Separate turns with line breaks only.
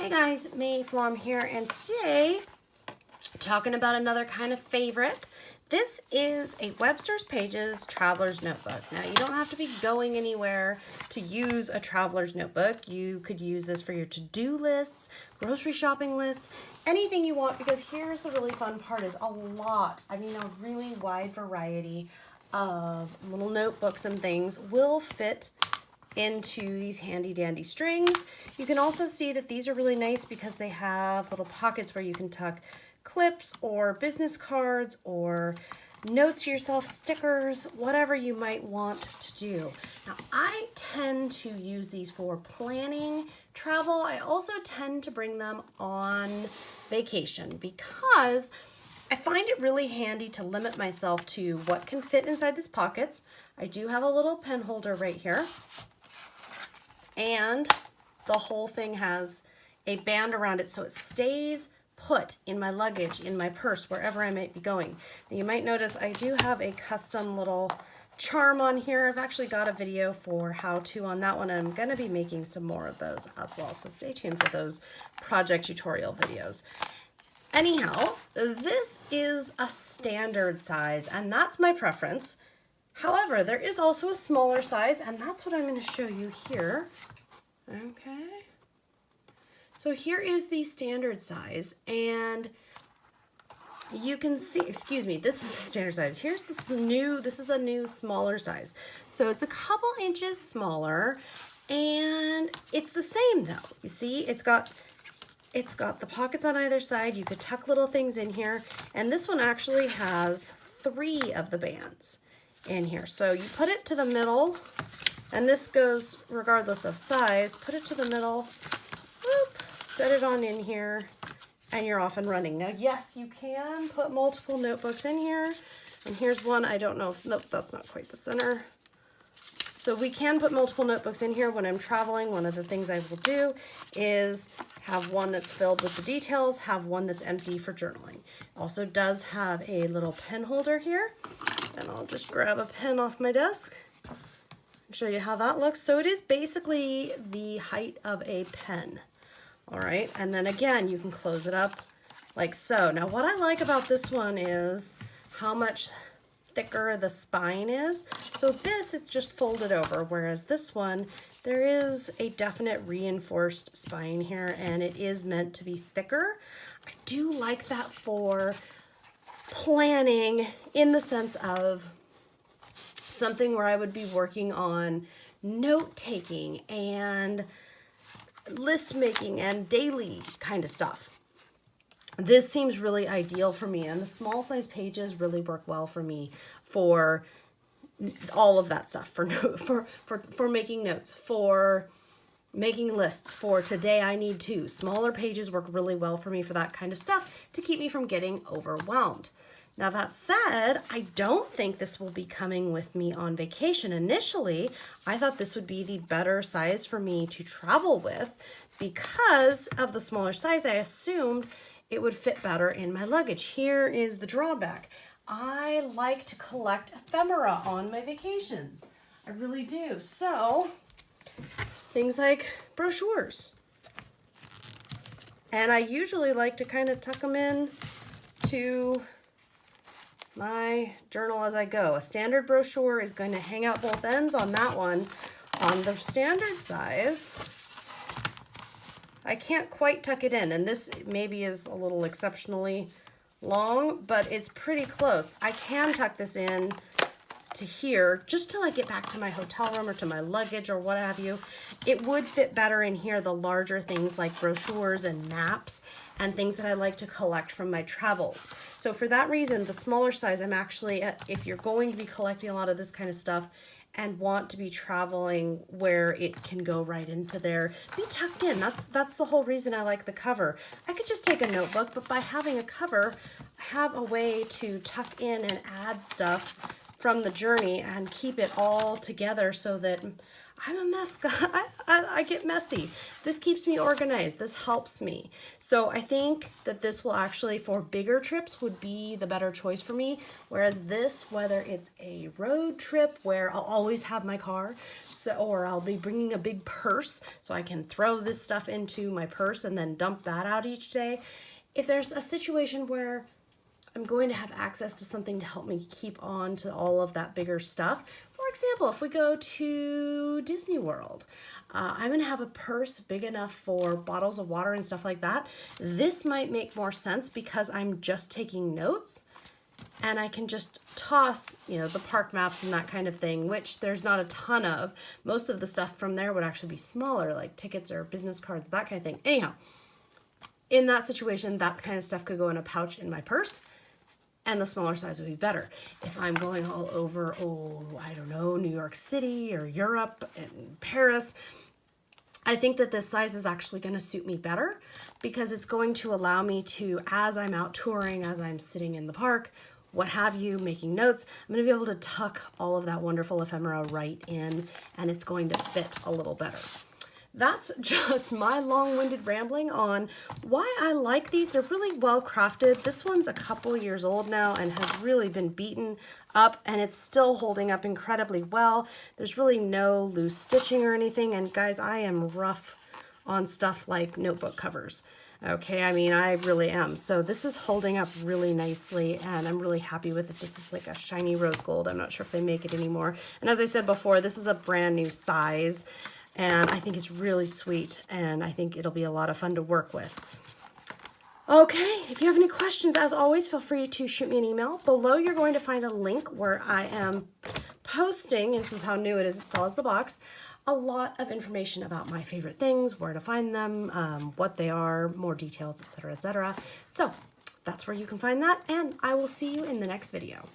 Hey guys, May Flom here, and today talking about another kind of favorite. This is a Webster's Pages Traveler's Notebook. Now, you don't have to be going anywhere to use a traveler's notebook. You could use this for your to-do lists, grocery shopping lists, anything you want, because here's the really fun part is a really wide variety of little notebooks and things will fit into these handy dandy strings. You can also see that these are really nice because they have little pockets where you can tuck clips or business cards or notes to yourself, stickers, whatever you might want to do. Now, I tend to use these for planning travel. I also tend to bring them on vacation because I find it really handy to limit myself to what can fit inside these pockets. I do have a little pen holder right here, and the whole thing has a band around it so it stays put in my luggage, in my purse, wherever I might be going. Now, you might notice I do have a custom little charm on here. I've actually got a video for how to on that one, and I'm going to be making some more of those as well, so stay tuned for those project tutorial videos. Anyhow, this is a standard size, and that's my preference. However, there is also a smaller size, and that's what I'm going to show you here. Okay. So here is the standard size, and you can see, excuse me, this is the standard size. Here's this is a new smaller size. So it's a couple inches smaller, and it's the same though. You see, it's got the pockets on either side. You could tuck little things in here, and this one actually has 3 of the bands in here. So you put it to the middle, and this goes regardless of size. Put it to the middle, whoop, set it on in here, and you're off and running. Now, yes, you can put multiple notebooks in here, and here's one. I don't know if, nope, that's not quite the center. So we can put multiple notebooks in here when I'm traveling. One of the things I will do is have one that's filled with the details, have one that's empty for journaling. Also does have a little pen holder here, and I'll just grab a pen off my desk and show you how that looks. So it is basically the height of a pen. All right, and then again, you can close it up like so. Now, what I like about this one is how much thicker the spine is. So this, it's just folded over, whereas this one, there is a definite reinforced spine here, and it is meant to be thicker. I do like that for planning, in the sense of something where I would be working on note-taking and list making and daily kind of stuff. This seems really ideal for me, and the small size pages really work well for me for all of that stuff, for making notes, for making lists, for today I need to. Smaller pages work really well for me for that kind of stuff to keep me from getting overwhelmed. Now, that said, I don't think this will be coming with me on vacation. Initially, I thought this would be the better size for me to travel with because of the smaller size. I assumed it would fit better in my luggage. Here is the drawback. I like to collect ephemera on my vacations. I really do. So, things like brochures. And I usually like to kind of tuck them in to my journal as I go. A standard brochure is going to hang out both ends on that one. On the standard size, I can't quite tuck it in, and this maybe is a little exceptionally long, but it's pretty close. I can tuck this in to here just till I get back to my hotel room or to my luggage or what have you. It would fit better in here, the larger things like brochures and maps and things that I like to collect from my travels. So for that reason, the smaller size, I'm actually, if you're going to be collecting a lot of this kind of stuff and want to be traveling where it can go right into there, be tucked in. That's the whole reason I like the cover. I could just take a notebook, but by having a cover, I have a way to tuck in and add stuff from the journey and keep it all together so that I'm a mess guy. I get messy. This keeps me organized. This helps me. So I think that this will actually, for bigger trips, would be the better choice for me. Whereas this, whether it's a road trip where I'll always have my car, so, or I'll be bringing a big purse so I can throw this stuff into my purse and then dump that out each day. If there's a situation where I'm going to have access to something to help me keep on to all of that bigger stuff. For example, if we go to Disney World, I'm going to have a purse big enough for bottles of water and stuff like that. This might make more sense because I'm just taking notes and I can just toss, you know, the park maps and that kind of thing, which there's not a ton of. Most of the stuff from there would actually be smaller, like tickets or business cards, that kind of thing. Anyhow, in that situation, that kind of stuff could go in a pouch in my purse. And the smaller size would be better. If I'm going all over, I don't know, New York City or Europe and Paris, I think that this size is actually going to suit me better because it's going to allow me to, as I'm out touring, as I'm sitting in the park, what have you, making notes, I'm going to be able to tuck all of that wonderful ephemera right in, and it's going to fit a little better. That's just my long-winded rambling on why I like these. They're really well crafted. This one's a couple years old now and has really been beaten up, and it's still holding up incredibly well. There's really no loose stitching or anything, and guys, I am rough on stuff like notebook covers. Okay, I mean, I really am. So this is holding up really nicely, and I'm really happy with it. This is like a shiny rose gold. I'm not sure if they make it anymore. And as I said before, this is a brand new size. And I think it's really sweet, and I think it'll be a lot of fun to work with. Okay, if you have any questions, as always, feel free to shoot me an email. Below, you're going to find a link where I am posting, and this is how new it is, it still has the box, a lot of information about my favorite things, where to find them, what they are, more details, etc., etc. So that's where you can find that, and I will see you in the next video.